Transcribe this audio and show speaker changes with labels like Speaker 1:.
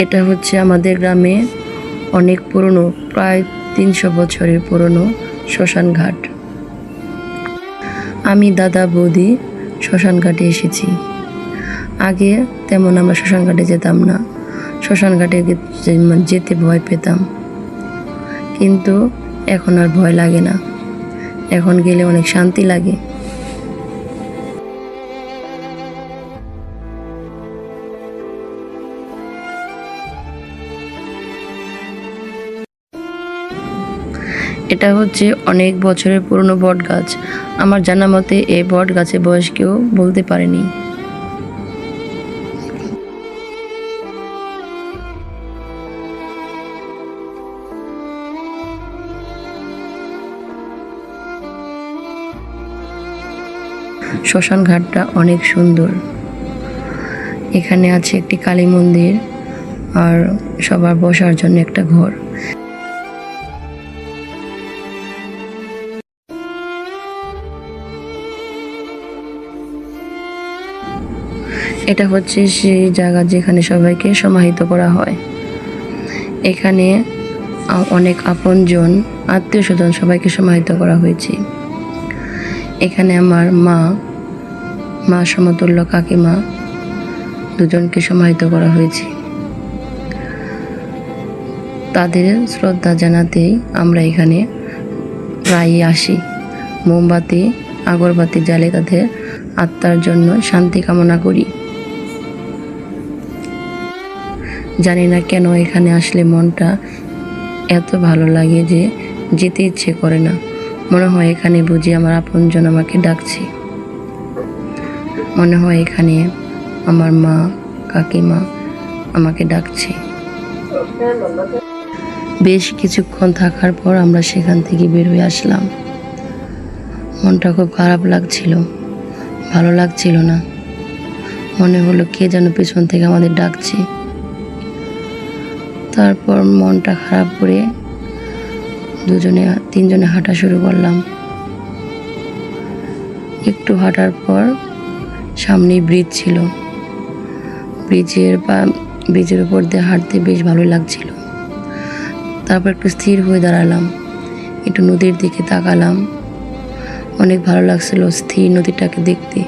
Speaker 1: এটা হচ্ছে আমাদের গ্রামে অনেক পুরনো, প্রায় 300 বছরের পুরনো শ্মশান ঘাট। আমি দাদা বৌদি শ্মশান ঘাটে এসেছি। আগে তেমন আমরা শ্মশান ঘাটে যেতাম না, শ্মশান ঘাটে যেতে ভয় পেতাম, কিন্তু এখন আর ভয় লাগে না, এখন গেলে অনেক শান্তি লাগে। এটা হচ্ছে অনেক বছরের পুরনো বট গাছ। আমার জানা মতে এই বট গাছের বয়স কেউ বলতে পারেনি। শ্মশান ঘাটটা অনেক সুন্দর। এখানে আছে একটি কালী মন্দির আর সবার বসার জন্য একটা ঘর। এটা হচ্ছে সেই জায়গা যেখানে সবাইকে সমাহিত করা হয়। এখানে অনেক আপনজন, আত্মীয় স্বজন সবাইকে সমাহিত করা হয়েছে। এখানে আমার মা সমতুল্য কাকিমা দুজনকে সমাহিত করা হয়েছে। তাদের শ্রদ্ধা জানাতেই আমরা এখানে প্রায়ই আসি। মোমবাতি আগরবাতি জ্বালে তাদের আত্মার জন্য শান্তি কামনা করি। জানি না কেন এখানে আসলে মনটা এত ভালো লাগে যে যেতে ইচ্ছে করে না। মনে হয় এখানে বুঝি আমার আপনজন আমাকে ডাকছে। মনে হয় এখানে আমার মা কাকিমা আমাকে ডাকছে। বেশ কিছুক্ষণ থাকার পর আমরা সেখান থেকে বের হয়ে আসলাম। মনটা খুব খারাপ লাগছিল, ভালো লাগছিল না। মনে হলো কে যেন পেছন থেকে আমাদের ডাকছে। তারপর মনটা খারাপ করে তিনজনে হাঁটা শুরু করলাম। একটু হাঁটার পর সামনেই ব্রিজ ছিল। ব্রিজের উপর দিয়ে হাঁটতে বেশ ভালো লাগছিল। তারপর একটু স্থির হয়ে দাঁড়ালাম, একটু নদীর দিকে তাকালাম। অনেক ভালো লাগছিল স্থির নদীটাকে দেখতে।